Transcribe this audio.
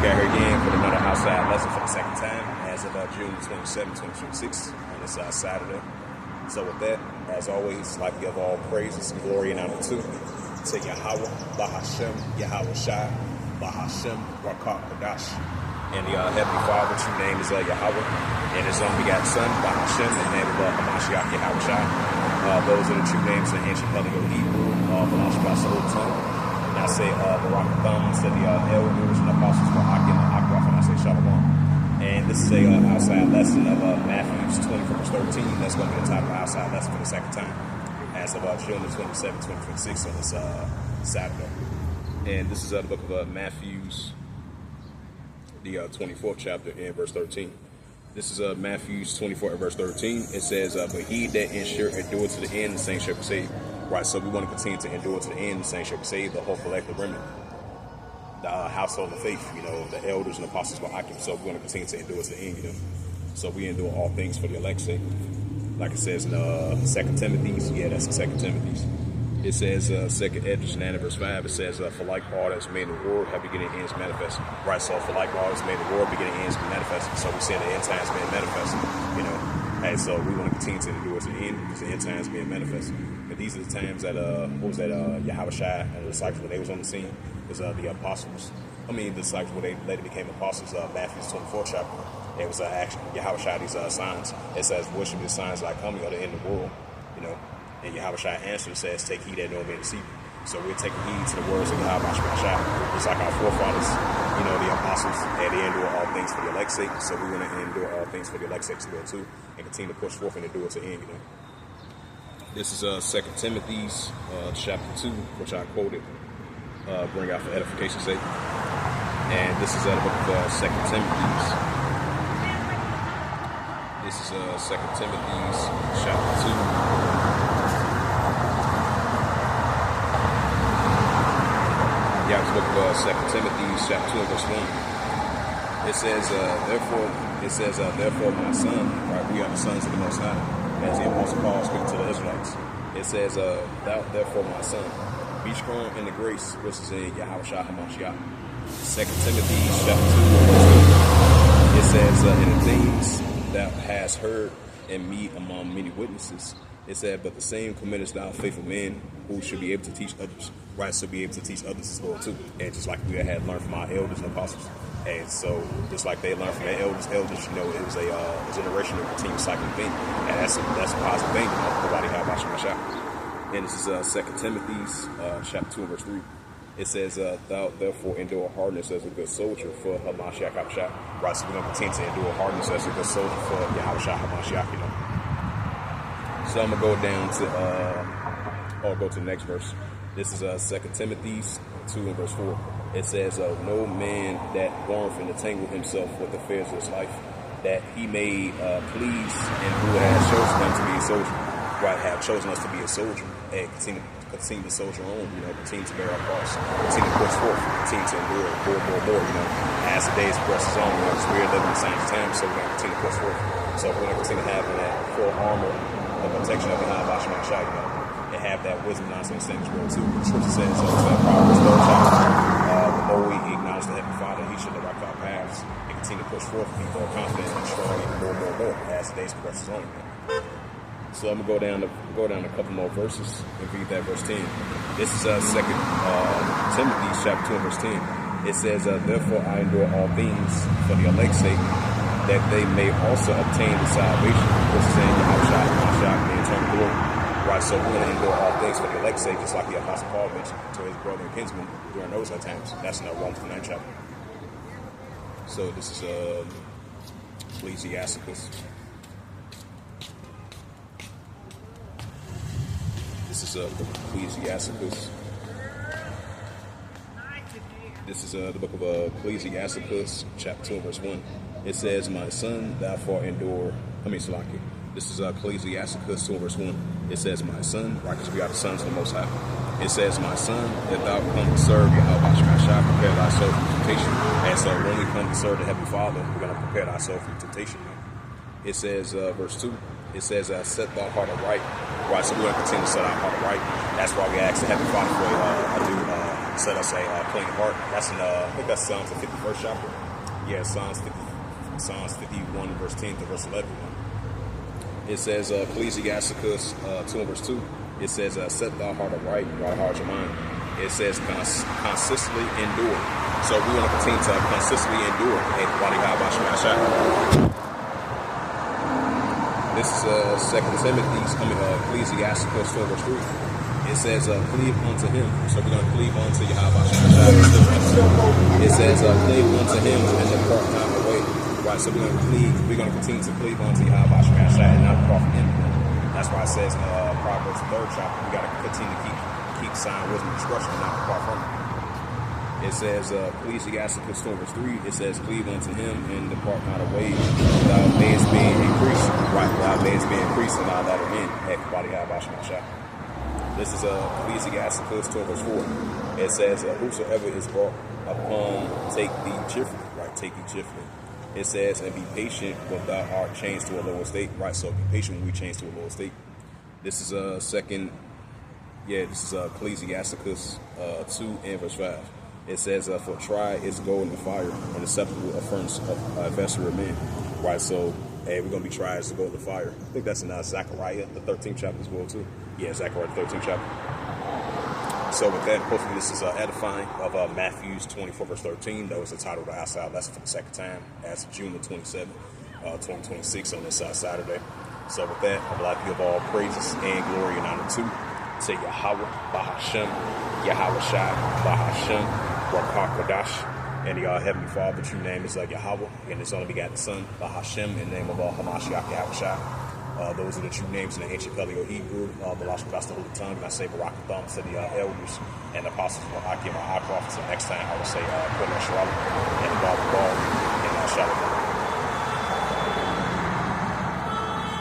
got here again for another outside lesson for the second time as of June 27, 2026 on this Saturday. So with that, as always, like to give all praises and glory and honor to Yahweh, Bahashem, Yahweh Shai, Bahashem, Rakak Kadash. And the Heavenly Father, true name is Yahweh, and His only begotten Son, Bahashem, in the name of Hamashiach Yahweh Shai. Those are the true names in ancient Paleo-Hebrew, Hamashiach Old Tongue. And I say Barak Thumbs to the elders and apostles for Akim and Akraf, and I say Shalom. And this is a outside lesson of Matthew 20 verse 13. That's going to be the title of outside lesson for the second time as of June 27, 2026 on this Saturday. And this is the book of Matthew's, the 24th chapter and verse 13. This is Matthew's 24 and verse 13. It says, but he that endure to the end, the same shall be saved. Right, so we want to continue to endure to the end, the same shall be saved, the whole collective remnant, the household of faith, the elders and apostles for Akim. So we want to continue to endure to the end, So we endure all things for the elect's sake. Like it says in 2 Timothy's, that's in 2 Timothy's. It says, 2nd Esdras 9 verse 5, it says, for like all that's made in the world have beginning ends manifested. Right, so for like all that's made in the world, beginning ends be manifested. So we say the end times being manifested, Hey, so we want to continue to endure to the end because the end times being manifested. But these are the times that, Yahweh Shai and the disciples when they was on the scene, is the apostles. The disciples when they later became apostles, Matthew's 24th chapter. It was actually Yahweh Shai these signs. It says, worship these signs like coming or the end of the world, And Yahweh Shai answered says, take heed that no man deceive you. So we're taking heed to the words of Yahweh Shai. Just like our forefathers, the apostles, and they endure all things for the elect's sake. So we want to endure all things for the elect's sake too, and continue to push forth and endure to the end, This is 2 Timothy's chapter 2, which I quoted, bring out for edification's sake. And this is the book of 2 Timothy's. This is 2 Timothy's chapter 2. Yeah, it's the book of 2 Timothy, chapter 2, verse 1. It says, therefore, my son, right, we are the sons of the Most High, as the Apostle Paul speaking to the Israelites. It says, thou, therefore, my son, be strong in the grace which is in Yahweh Shai HaMashiach. 2 Timothy, chapter 2, verse 2. It says, in the things thou hast heard in me among many witnesses, it said, but the same committest thou faithful men who should be able to teach others. Right, so be able to teach others as well too. And just like we had learned from our elders and apostles. And so just like they learned from their elders, it was a generational continuous cycle thing. And that's a positive thing, Nobody have Shai. And this is 2 Timothy's chapter 2 and verse 3. It says, thou therefore endure hardness as a good soldier for Hamashiach Shai. Right, so we're going to continue to endure hardness as a good soldier for Yahweh Shai Hamashiach, So I'm going to go down to, go to the next verse. This is 2 Timothy's 2 and verse 4. It says, no man that warreth and entangle himself with the affairs of his life, that he may please, and who has chosen him to be a soldier, right, have chosen us to be a soldier, and continue to soldier on, continue to bear our cross, continue to push forth, continue to endure more, as the days progresses on, because we're living in the same time, so we're going to continue to push forth. So we're going to continue having that full armor, the protection of Yahweh Shai, and have that wisdom, knowledge, and understanding as well too. The scripture says, Proverbs 12 chapter, the more we acknowledge the Heavenly Father, He should direct our paths and continue to push forth, be more confident and strong, and more as the days progresses on. So I'm gonna go down a couple more verses and read that verse 10. This is 2 Timothy chapter 2 and verse 10. It says, therefore I endure all things for the elect's sake, that they may also obtain the salvation which is in Yahweh Shai and eternal glory. Right, so we're going to endure all things for the elect's sake, just like the Apostle Paul mentioned to his brother and kinsman during those times. That's in Romans 9 chapter. So this is Ecclesiasticus. This is Ecclesiasticus. This is the book of Ecclesiasticus, chapter 2, verse 1. It says, my son, therefore endure. Salaki. This is Ecclesiasticus 2, verse 1. It says, my son, right, because we are the sons of the Most High. It says, my son, that thou come to serve Yahweh Shai, prepare thyself for temptation. And so when we come to serve the Heavenly Father, we're going to prepare ourselves for temptation. It says, verse 2, it says, set thy heart aright. Right, so we're going to continue to set our heart aright. That's why we ask the Heavenly Father for a new set us a clean heart. That's in I think that's Psalms the 51st chapter. Yeah, Psalms 51 verse 10 to verse 11. It says Ecclesiasticus 2 and verse 2. It says set thy heart aright, right heart your mind. It says consistently endure. So we want to continue to consistently endure. This is 2 Timothy, Ecclesiasticus 4 verse 3. It says, cleave unto him. So we're going to cleave unto Yahweh. It says, cleave unto him and depart not away. Right, so we're going to continue to cleave unto Yahweh and not depart from him. That's why it says in Proverbs 3rd chapter, we got to continue to keep sign, wisdom, and instruction and not depart from him. It says, Ecclesiasticus 4 verse 3, it says, cleave unto him and depart not away. Thou mayest be increased. Right, thou mayest be increased and thou latter men. Everybody Yahweh. This is Ecclesiasticus 12 verse 4. It says, whosoever is brought upon, take thee cheerfully. Right, take thee cheerfully. It says, and be patient when thou art changed to a lower state. Right, so be patient when we change to a lower state. This is Ecclesiasticus 2 and verse 5. It says, for try is gold in the fire, and acceptable a furnace of a vessel of men. Right, so we're going to be tried as to go in the fire. I think that's in Zechariah, the 13th chapter as well, too. Yeah, Zechariah, the 13th chapter. So with that, hopefully this is edifying of Matthew 24, verse 13. That was the title of the outside lesson for the second time as of June the 27th, 2026 on this Saturday. So with that, I'd like to give all praises and glory and honor to Yahweh, Bahashem, Yahweh Shai, Bahashem, Rakah Kodash. And the Heavenly Father, true name is Yahweh, and His only begotten Son, Bahashem, in the name of Hamashiach Yahweh Shai. Those are the true names in the ancient Paleo-Hebrew. Balash Kodash, the Holy Tongue, and I say Barak Thumb to the elders and apostles of Akim, our prophets. And next time I will say Kodesh Shalom.